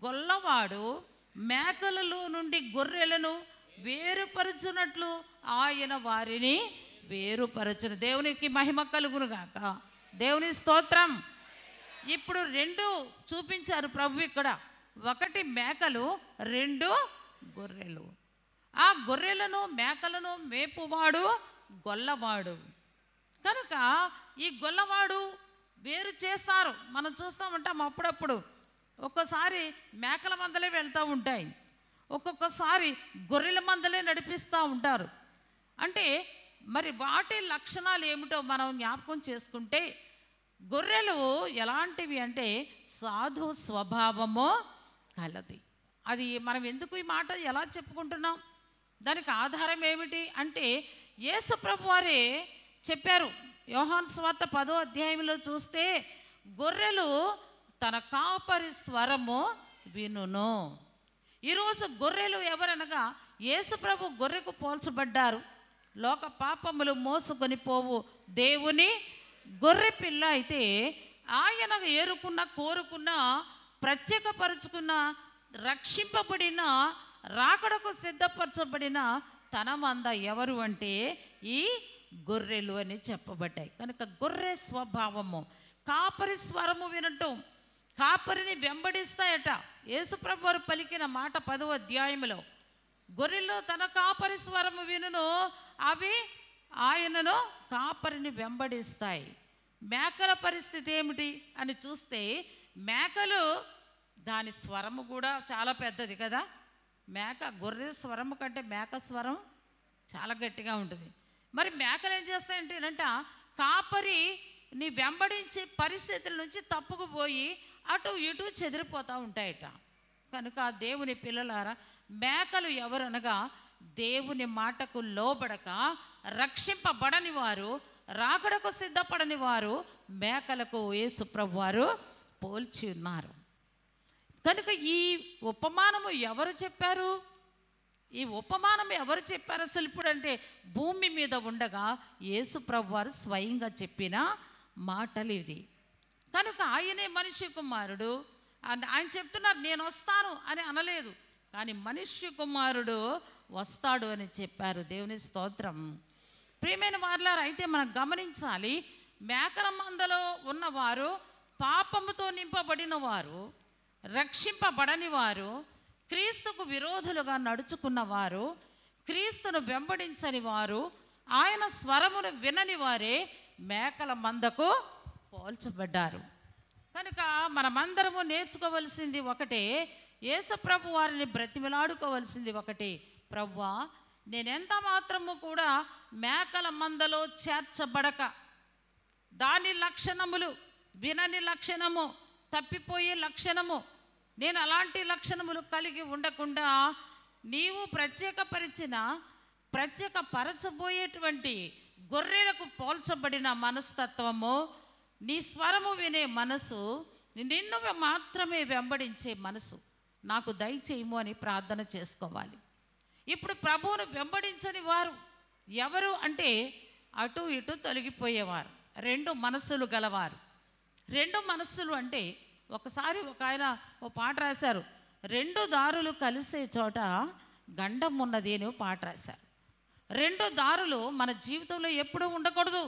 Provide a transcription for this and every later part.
గొల్లవాడు మేకలలో నుండి గొర్రెలను వేరుపరచునట్లు ఆయన వారిని వేరుపరచును. దేవునికి మహిమ కలుగును గాక. దేవుని స్తోత్రం. ఇప్పుడు రెండు చూపించారు ప్రభు ఇక్కడ. ఒకటి మేకలు, రెండు గొర్రెలు. ఆ గొర్రెలను మేకలను మేపువాడు గొల్లవాడు. కనుక ఈ గొల్లవాడు వేరు చేస్తారు. మనం చూస్తూ ఉంటాం అప్పుడప్పుడు. ఒక్కోసారి మేకల మందలే వెళ్తూ ఉంటాయి, ఒక్కొక్కసారి గొర్రెల మందలే నడిపిస్తూ ఉంటారు. అంటే మరి వాటి లక్షణాలు ఏమిటో మనం జ్ఞాపకం చేసుకుంటే, గొర్రెలు ఎలాంటివి అంటే సాధు స్వభావము కలది. అది మనం ఎందుకు ఈ మాట ఎలా చెప్పుకుంటున్నాం, దానికి ఆధారం ఏమిటి అంటే యేసు ప్రభు వారే చెప్పారు. యోహాను సువార్త 10వ అధ్యాయంలో చూస్తే గొర్రెలు తన కాపరి స్వరము వినును. ఈరోజు గొర్రెలు ఎవరనగా యేసు ప్రభు గొర్రెకు పోల్చబడ్డారు. లోక పాపములు మోసుకొని పోవు దేవుని గొర్రె పిల్ల అయితే ఆయన ఏరుకున్న, కోరుకున్న, ప్రత్యేకపరుచుకున్న, రక్షింపబడిన, రాకడకు సిద్ధపరచబడిన తన మంద ఎవరు అంటే ఈ గొర్రెలు అని చెప్పబడ్డాయి. కనుక గొర్రె స్వభావము, కాపరి స్వరము వినటం, కాపరిని వెంబడిస్తాయట. యేసుప్రభు వారు పలికిన మాట 10వ అధ్యాయంలో, గొర్రెలు తన కాపరి స్వరము వినును, అవి ఆయనను కాపరిని వెంబడిస్తాయి. మేకల పరిస్థితి ఏమిటి అని చూస్తే, మేకలు దాని స్వరము కూడా చాలా పెద్దది కదా. గొర్రె స్వరము కంటే మేక స్వరం చాలా గట్టిగా ఉంటుంది. మరి మేకలు ఏం చేస్తాయంటేనంట, కాపరిని వెంబడించే పరిస్థితుల నుంచి తప్పుకుపోయి అటు ఇటు చెదిరిపోతూ ఉంటాయట. కనుక దేవుని పిల్లలారా, మేకలు ఎవరనగా దేవుని మాటకు లోబడక రక్షింపబడని వారు, రాకడకు సిద్ధపడని వారు మేకలకు యేసు ప్రభు వారు పోల్చి ఉన్నారు. కనుక ఈ ఉపమానము ఎవరు చెప్పారు? ఈ ఉపమానం ఎవరు చెప్పారు అసలు? ఇప్పుడంటే భూమి మీద ఉండగా యేసు ప్రభు వారు స్వయంగా చెప్పిన మాటలు ఇది. కనుక ఆయనే మనిషి కుమారుడు. ఆయన చెప్తున్నారు నేను వస్తాను అని అనలేదు, కానీ మనిషి కుమారుడు వస్తాడు అని చెప్పారు. దేవుని స్తోత్రం. ప్రియమైన వారులారా, అయితే మనం గమనించాలి, మేకల మందలో ఉన్నవారు పాపముతో నింపబడిన వారు, రక్షింపబడని వారు, క్రీస్తుకు విరోధులుగా నడుచుకున్నవారు, క్రీస్తును వెంబడించని వారు, ఆయన స్వరమును వినని వారే మేకల మందకు పోల్చబడ్డారు. కనుక మనమందరము నేర్చుకోవలసింది ఒకటే, యేసు ప్రభు వారిని బ్రతిమిలాడుకోవలసింది ఒకటే, ప్రభువా నేనెంత మాత్రము కూడా మేకల మందలో చేర్చబడక, దాని లక్షణములు వినని లక్షణము, తప్పిపోయే లక్షణము, నేను అలాంటి లక్షణములు కలిగి ఉండకుండా నీవు ప్రత్యేకపరచబోయేటువంటి గొర్రెలకు పోల్చబడిన మనస్తత్వము, నీ స్వరము వినే మనసు, నిన్ను మాత్రమే వెంబడించే మనసు నాకు దయచేయము అని ప్రార్థన చేసుకోవాలి. ఇప్పుడు ప్రభువును వెంబడించని వారు ఎవరు అంటే అటు ఇటు తొలగిపోయేవారు, రెండు మనస్సులు గలవారు. రెండు మనస్సులు అంటే, ఒకసారి ఒక ఆయన ఓ పాట రాశారు, రెండు దారులు కలిసే చోట గండం ఉన్నది అని పాట రాశారు. రెండు దారులు మన జీవితంలో ఎప్పుడూ ఉండకూడదు,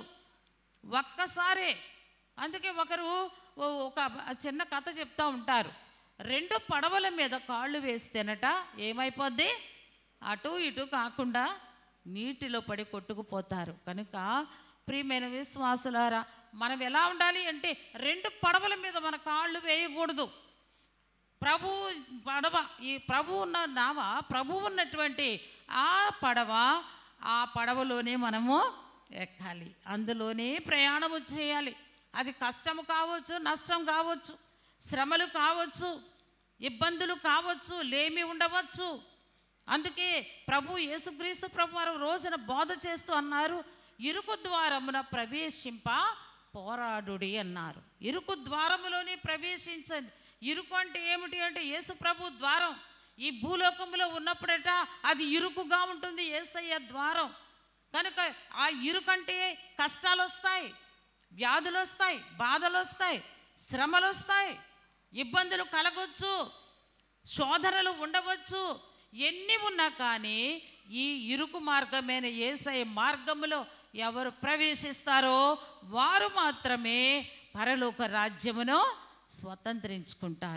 ఒక్కసారే. అందుకే ఒకరు ఒక చిన్న కథ చెప్తూ ఉంటారు, రెండు పడవల మీద కాళ్ళు వేస్తేనట ఏమైపోద్ది, అటు ఇటు కాకుండా నీటిలో పడి కొట్టుకుపోతారు. కనుక ప్రియమైన విశ్వాసులారా, మనం ఎలా ఉండాలి అంటే రెండు పడవల మీద మన కాళ్ళు వేయకూడదు. ఈ ప్రభు ఉన్న నావ, ప్రభు ఉన్నటువంటి ఆ పడవలోనే మనము ఎక్కాలి, అందులోనే ప్రయాణము చేయాలి. అది కష్టము కావచ్చు, నష్టం కావచ్చు, శ్రమలు కావచ్చు, ఇబ్బందులు కావచ్చు, లేమి ఉండవచ్చు. అందుకే యేసుక్రీస్తు ప్రభు వారు రోజున బోధ చేస్తూ అన్నారు, ఇరుకు ద్వారమున ప్రవేశింప పోరాడుడి అన్నారు. ఇరుకు ద్వారములోనే ప్రవేశించండి. ఇరుకు అంటే ఏమిటి అంటే యేసు ప్రభు ద్వారం. ఈ భూలోకంలో ఉన్నప్పుడట అది ఇరుకుగా ఉంటుంది, యేసయ్య ద్వారం. కనుక ఆ ఇరుకంటే కష్టాలు వస్తాయి, వ్యాధులు వస్తాయి, బాధలు వస్తాయి, శ్రమలు వస్తాయి, ఇబ్బందులు కలగొచ్చు. శోధనలు ఉండవచ్చు, ఎన్ని ఉన్నా కానీ ఈ ఇరుకు మార్గమైన యేసయ్య మార్గములో ఎవరు ప్రవేశిస్తారో వారు మాత్రమే పరలోక రాజ్యమును స్వతంత్రించుకుంటారు.